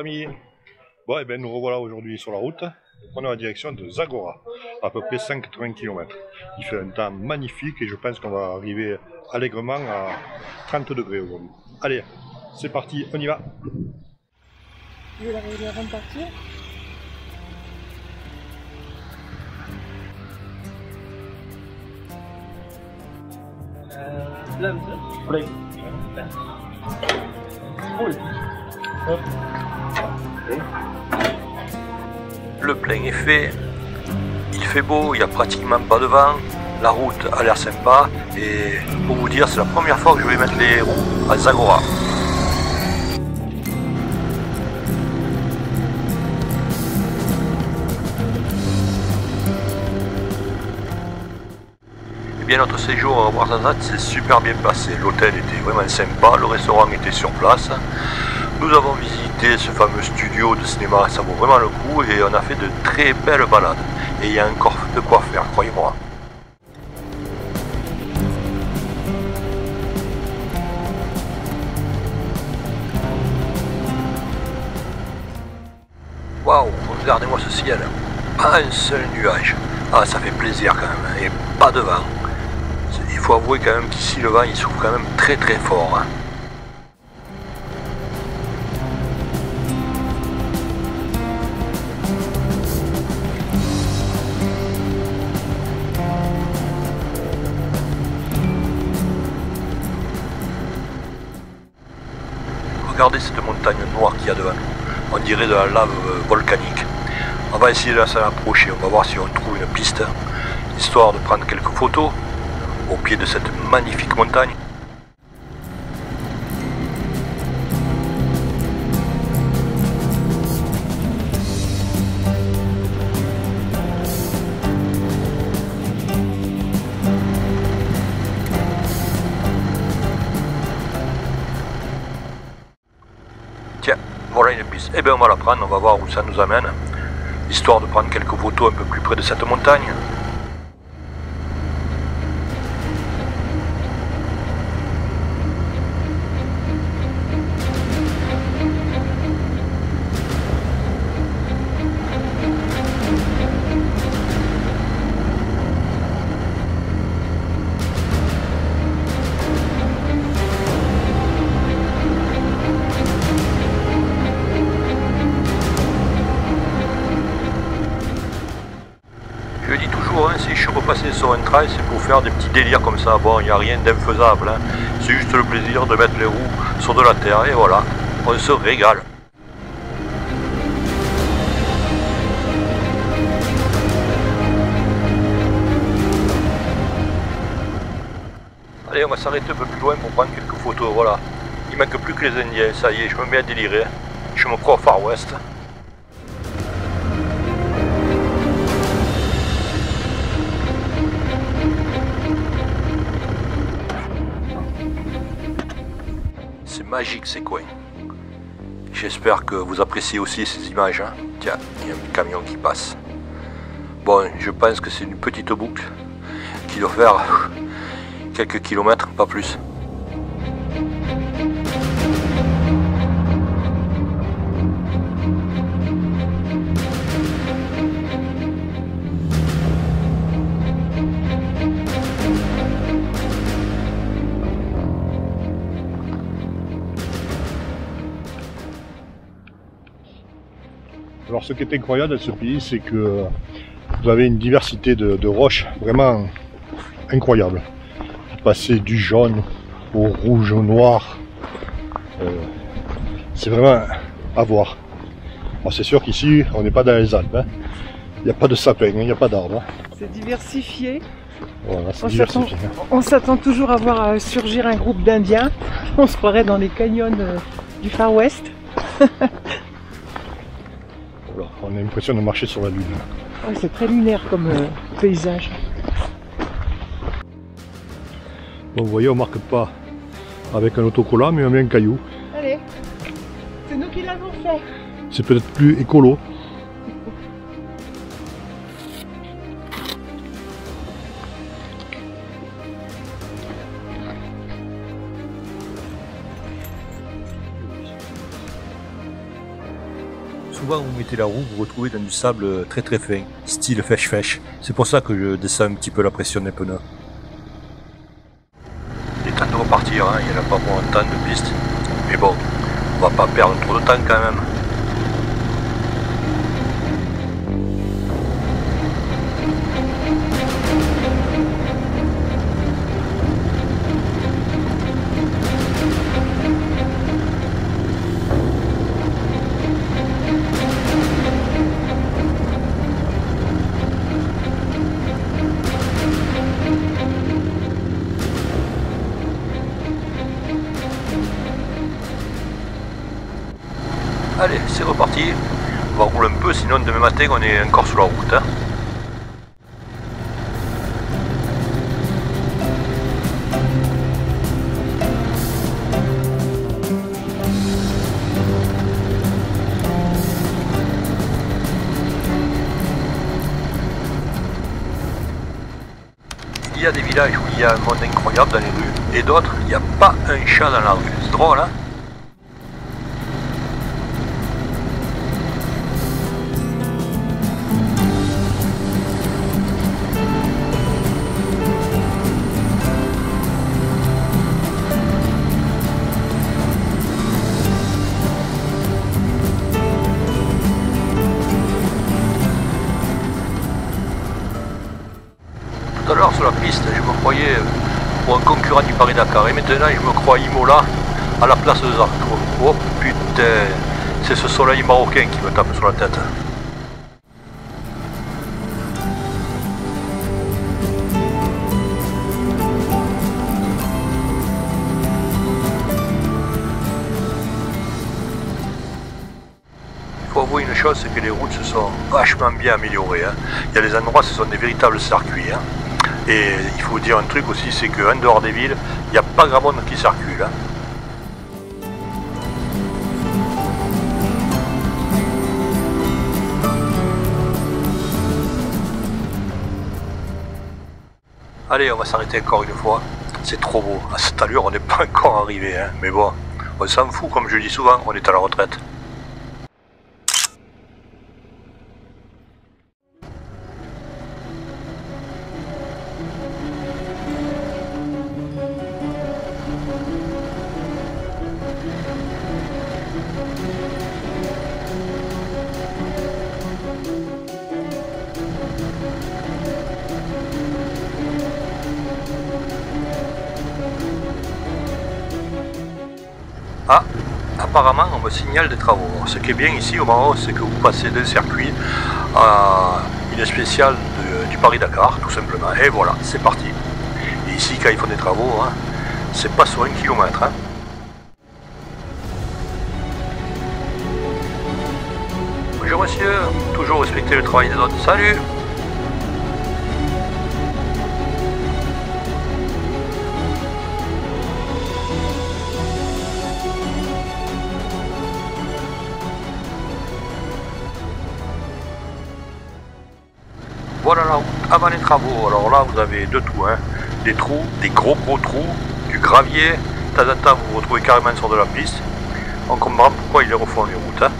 amis. Bon, et bien nous revoilà aujourd'hui sur la route. Prenons la direction de Zagora, à peu près 180 km. Il fait un temps magnifique et je pense qu'on va arriver allègrement à 30 degrés aujourd'hui. Allez, c'est parti, on y va. Tu veux la réveiller avant de partir? Plein. Le plein est fait, il fait beau, il n'y a pratiquement pas de vent, la route a l'air sympa et pour vous dire c'est la première fois que je vais mettre les roues à Zagora. Et bien notre séjour à Ouarzazate s'est super bien passé, l'hôtel était vraiment sympa, le restaurant était sur place. Nous avons visité ce fameux studio de cinéma, ça vaut vraiment le coup et on a fait de très belles balades. Et il y a encore de quoi faire, croyez-moi. Waouh, regardez-moi ce ciel, pas un seul nuage. Ah, ça fait plaisir quand même, et pas de vent. Il faut avouer quand même qu'ici le vent il souffle quand même très très fort. Hein. Regardez cette montagne noire qu'il y a devant nous, on dirait de la lave volcanique. On va essayer de s'en approcher, on va voir si on trouve une piste, histoire de prendre quelques photos au pied de cette magnifique montagne. Tiens, voilà une piste. Eh bien on va la prendre, on va voir où ça nous amène, histoire de prendre quelques photos un peu plus près de cette montagne. Je dis toujours, hein, si je suis repassé sur un trail, c'est pour faire des petits délires comme ça. Bon, il n'y a rien d'infaisable, hein. C'est juste le plaisir de mettre les roues sur de la terre et voilà, on se régale. Allez, on va s'arrêter un peu plus loin pour prendre quelques photos, voilà. Il manque plus que les Indiens, ça y est, je me mets à délirer. Je me crois au Far West. C'est magique ces coins. J'espère que vous appréciez aussi ces images. Hein. Tiens, il y a un camion qui passe. Bon, je pense que c'est une petite boucle qui doit faire quelques kilomètres, pas plus. Alors ce qui est incroyable dans ce pays, c'est que vous avez une diversité de roches vraiment incroyable. Passer du jaune au rouge, au noir, c'est vraiment à voir. Alors c'est sûr qu'ici, on n'est pas dans les Alpes, hein. Il n'y a pas de sapin, il n'y a pas d'arbres. C'est diversifié. Voilà, c'est diversifié. On s'attend toujours à voir surgir un groupe d'Indiens. On se croirait dans les canyons du Far West. Voilà, on a l'impression de marcher sur la lune. Ouais, c'est très lunaire comme paysage. Bon, vous voyez, on marque pas avec un autocollant, mais on met un caillou. Allez, c'est nous qui l'avons fait. C'est peut-être plus écolo. souvent où vous mettez la roue, vous vous retrouvez dans du sable très très fin, style fèche-fèche. C'est pour ça que je descends un petit peu la pression des pneus. Il est temps de repartir, hein. Il n'y en a pas pour longtemps de piste. Mais bon, on va pas perdre trop de temps quand même. Allez, c'est reparti. On va rouler un peu, sinon demain matin on est encore sur la route. Hein. Il y a des villages où il y a un monde incroyable dans les rues, et d'autres, il n'y a pas un chat dans la rue. C'est drôle, hein? Tout à l'heure sur la piste, je me croyais pour un concurrent du Paris-Dakar, et maintenant je me crois Imola à la place de Zarco. Oh putain, c'est ce soleil marocain qui me tape sur la tête. Il faut avouer une chose, c'est que les routes se sont vachement bien améliorées. Hein. Il y a des endroits, ce sont des véritables circuits. Hein. Et il faut dire un truc aussi, c'est qu'en dehors des villes, il n'y a pas grand monde qui circule. Hein. Allez, on va s'arrêter encore une fois. C'est trop beau. À cette allure, on n'est pas encore arrivé. Hein. Mais bon, on s'en fout, comme je dis souvent, on est à la retraite. Ah, apparemment on me signale des travaux. Ce qui est bien ici au Maroc, c'est que vous passez d'un circuit à une spéciale du Paris-Dakar, tout simplement. Et voilà, c'est parti. Et ici, quand ils font des travaux, hein, c'est pas sur 1 kilomètre. Hein. Bonjour monsieur, toujours respecter le travail des autres. Salut! Voilà la route avant les travaux. Alors là, vous avez de tout, hein. Des trous, des gros trous, du gravier. De temps en temps, vous vous retrouvez carrément sur de la piste. On comprend pourquoi ils refont les routes. Hein.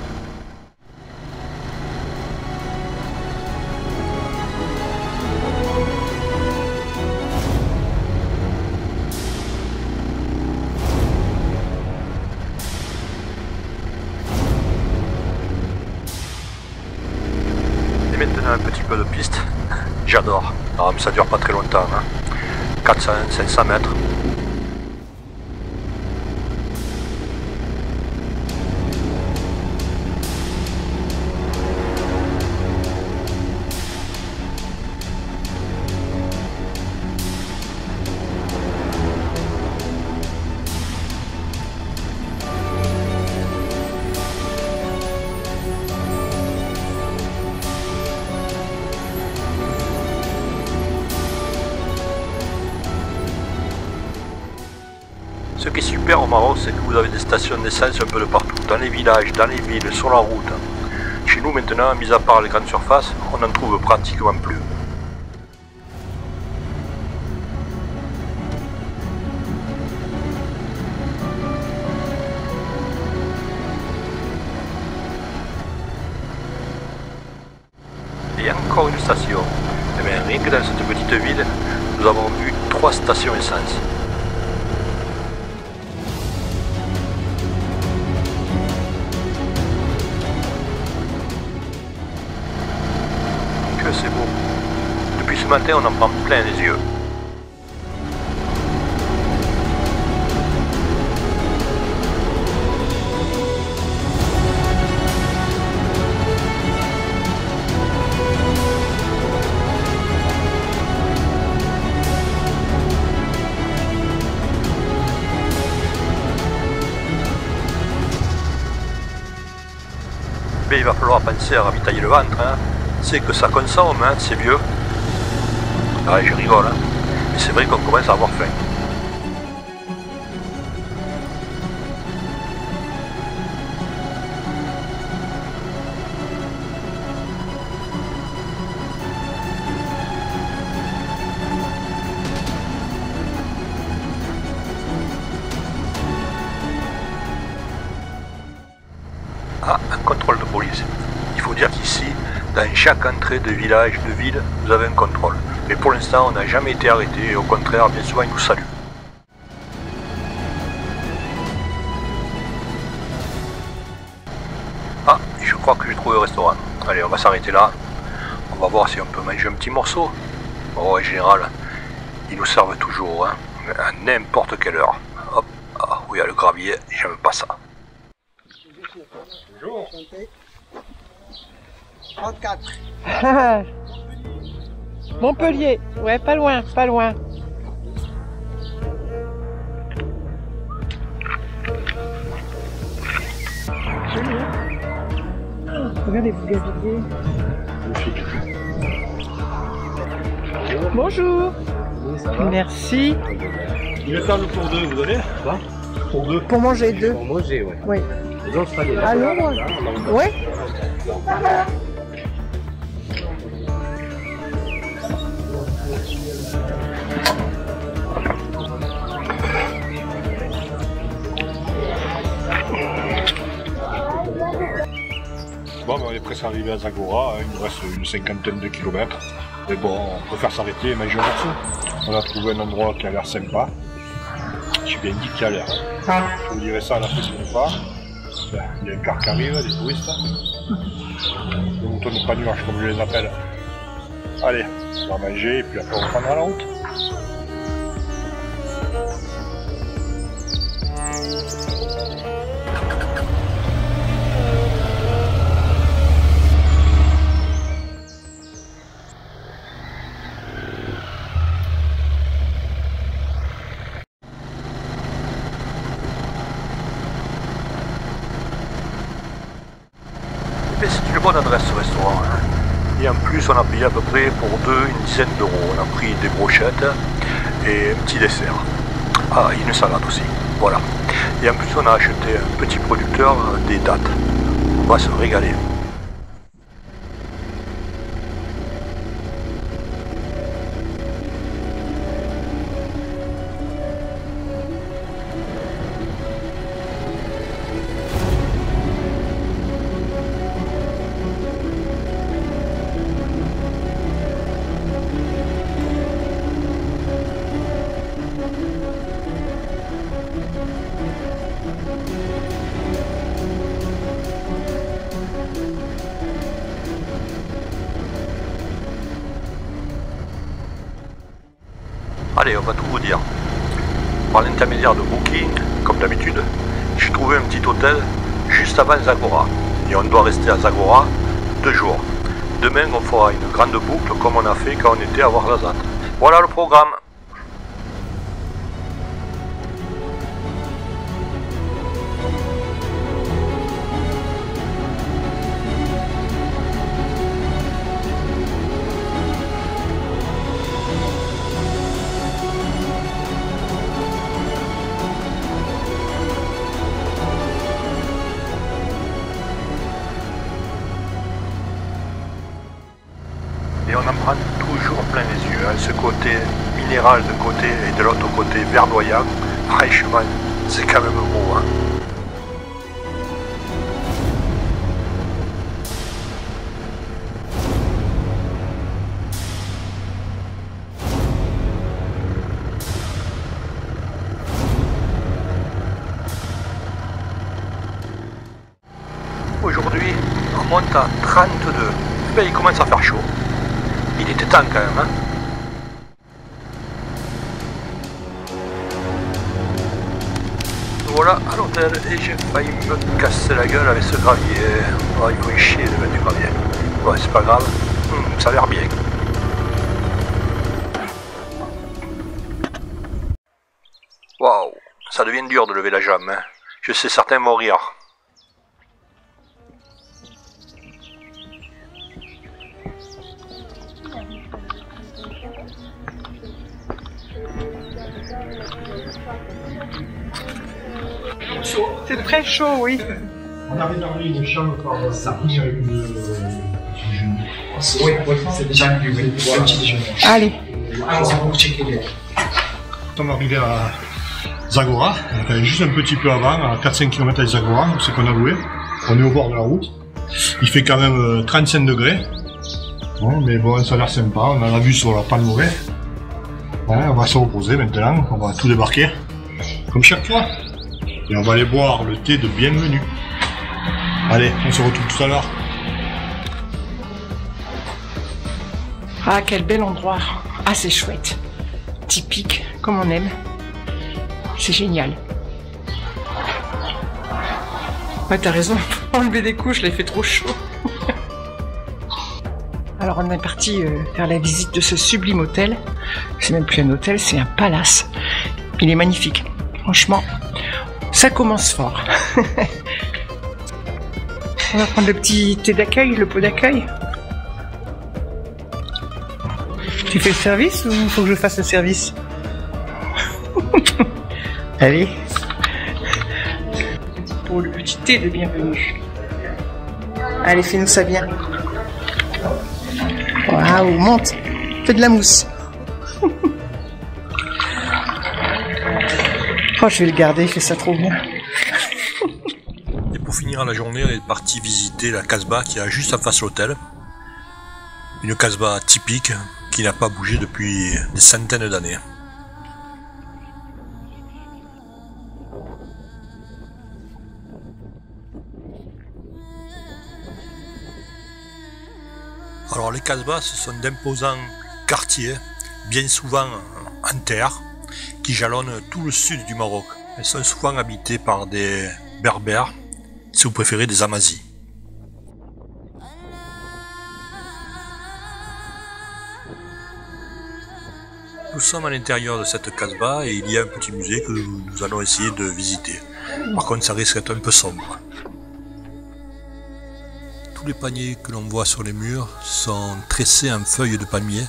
Et maintenant, un petit peu de piste. J'adore. Alors, ça dure pas très longtemps. Hein. 400-500 mètres. Ce qui est super au Maroc, c'est que vous avez des stations d'essence un peu de partout, dans les villages, dans les villes, sur la route. Chez nous maintenant, mis à part les grandes surfaces, on n'en trouve pratiquement plus. encore une station. Et bien rien que dans cette petite ville, nous avons vu 3 stations essence. Que c'est beau. Depuis ce matin, on en prend plein les yeux. Mais il va falloir penser à ravitailler le ventre, hein. C'est que ça consomme, hein, c'est vieux. Ah, je rigole, hein. Mais c'est vrai qu'on commence à avoir faim. Ah, un contrôle de police. Il faut dire qu'ici, dans chaque entrée de village, de ville, vous avez un contrôle. Mais pour l'instant, on n'a jamais été arrêté et au contraire, bien souvent, ils nous saluent. Ah, je crois que j'ai trouvé le restaurant. Allez, on va s'arrêter là. On va voir si on peut manger un petit morceau. Bon, en général, ils nous servent toujours, hein, à n'importe quelle heure. Hop, ah oui, le gravier, j'aime pas ça. Bonjour. 34. Montpellier, ouais, pas loin, pas loin. Joli, hein? Regardez, vous gaziez. Bonjour. Oui, ça va. Merci. Il est temps pour deux, vous donnez? Quoi? Pour deux. Pour manger deux. Pour manger, ouais. Oui. Les autres, pas des là. Alors, ouais. Bon, ben, on est presque arrivé à Zagora, hein. Il nous reste une cinquantaine de kilomètres. Mais bon, on préfère s'arrêter et manger un morceau. On a trouvé un endroit qui a l'air sympa. J'ai bien dit qu'il a l'air. Je vous dirai ça à la prochaine fois. Il y a un car qui arrive, des touristes. Des moutons de pas nuages, comme je les appelle. Allez, on va manger et puis après on reprendra la route. C'est une bonne adresse ce restaurant, hein. Et en plus on a payé à peu près pour deux une dizaine d'euros. On a pris des brochettes et un petit dessert. Ah, une salade aussi, voilà. Et en plus on a acheté un petit producteur des dattes. On va se régaler. Allez, on va tout vous dire. Par l'intermédiaire de Booking, comme d'habitude, j'ai trouvé un petit hôtel juste avant Zagora. Et on doit rester à Zagora 2 jours. Demain, on fera une grande boucle comme on a fait quand on était à Ouarzazate. Voilà le programme. Et on en prend toujours plein les yeux, hein. Ce côté minéral de côté et de l'autre côté verdoyant, franchement, c'est quand même beau, hein. monte à 32. Et ben, il commence à faire chaud. Il était temps quand même. Hein. Voilà à l'hôtel et j'ai failli me casser la gueule avec ce gravier. Oh, il faut y chier de mettre du gravier. Ouais, c'est pas grave, ça a l'air bien. Waouh, ça devient dur de lever la jambe. Hein. Je sais, certains vont rire. C'est très chaud, oui. On a réservé une chambre pour samedi avec le déjeuner. Oui, c'est déjà inclus, oui. Le petit déjeuner. Allez. Allons-y pour checker les... Nous sommes arrivés à Zagora, juste un petit peu avant, à 4-5 km de Zagora, où c'est qu'on a loué. On est au bord de la route. Il fait quand même 35 degrés. Bon, mais bon, ça a l'air sympa. On a la vue sur la Palmeraie. Ouais, on va se reposer maintenant. On va tout débarquer, comme chaque fois. Et on va aller boire le thé de bienvenue. Allez, on se retrouve tout à l'heure. Ah, quel bel endroit. Ah, c'est chouette. Typique, comme on aime. C'est génial. Ouais, t'as raison. Enlever des couches, là, il fait trop chaud. Alors, on est parti faire la visite de ce sublime hôtel. C'est même plus un hôtel, c'est un palace. Il est magnifique. Franchement, ça commence fort. On va prendre le petit thé d'accueil, le pot d'accueil. Tu fais le service ou il faut que je fasse le service? Allez. Pour le petit thé de bienvenue. Allez, fais-nous ça bien. Waouh, monte. Fais de la mousse. Oh, je vais le garder, il fait ça trop bien. Et pour finir la journée, on est parti visiter la Casbah qui est juste en face de l'hôtel. Une Casbah typique qui n'a pas bougé depuis des centaines d'années. Alors les Casbahs, ce sont d'imposants quartiers, bien souvent en terre, qui jalonnent tout le sud du Maroc. Elles sont souvent habitées par des berbères, si vous préférez des Amazis. Nous sommes à l'intérieur de cette Casbah et il y a un petit musée que nous allons essayer de visiter. Par contre, ça risque d'être un peu sombre. Tous les paniers que l'on voit sur les murs sont tressés en feuilles de palmier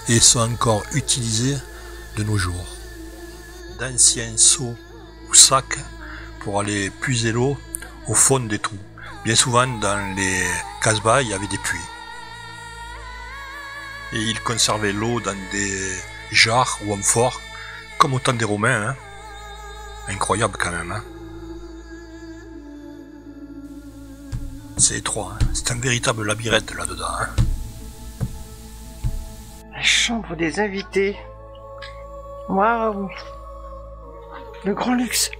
et sont encore utilisés de nos jours. D'anciens seaux ou sacs pour aller puiser l'eau au fond des trous. Bien souvent dans les Casbahs, il y avait des puits. Et ils conservaient l'eau dans des jarres ou amphores, comme au temps des Romains. Hein. Incroyable quand même. Hein. C'est étroit, hein. C'est un véritable labyrinthe là-dedans. Hein. La chambre des invités. Waouh! Le grand luxe.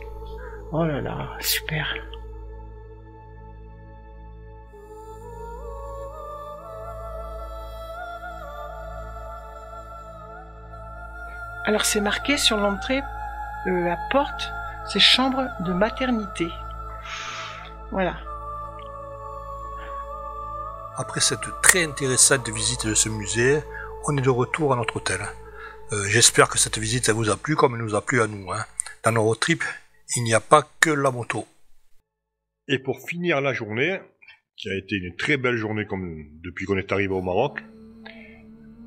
Oh là là, super. Alors c'est marqué sur l'entrée de la porte, c'est chambre de maternité. Voilà. Après cette très intéressante visite de ce musée, on est de retour à notre hôtel. J'espère que cette visite elle vous a plu comme elle nous a plu à nous. Hein. Dans nos road trips, il n'y a pas que la moto. Et pour finir la journée, qui a été une très belle journée comme depuis qu'on est arrivé au Maroc,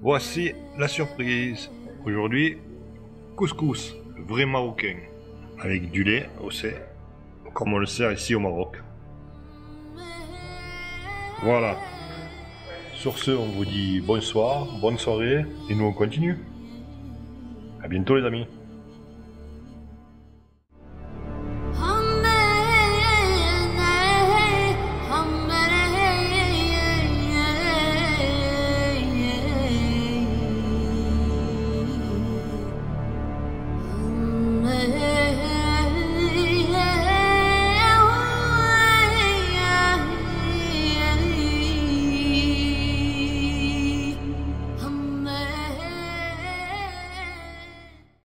voici la surprise. Aujourd'hui, couscous, le vrai marocain, avec du lait aussi, comme on le sert ici au Maroc. Voilà. Sur ce, on vous dit bonsoir, bonne soirée, et nous on continue. À bientôt les amis.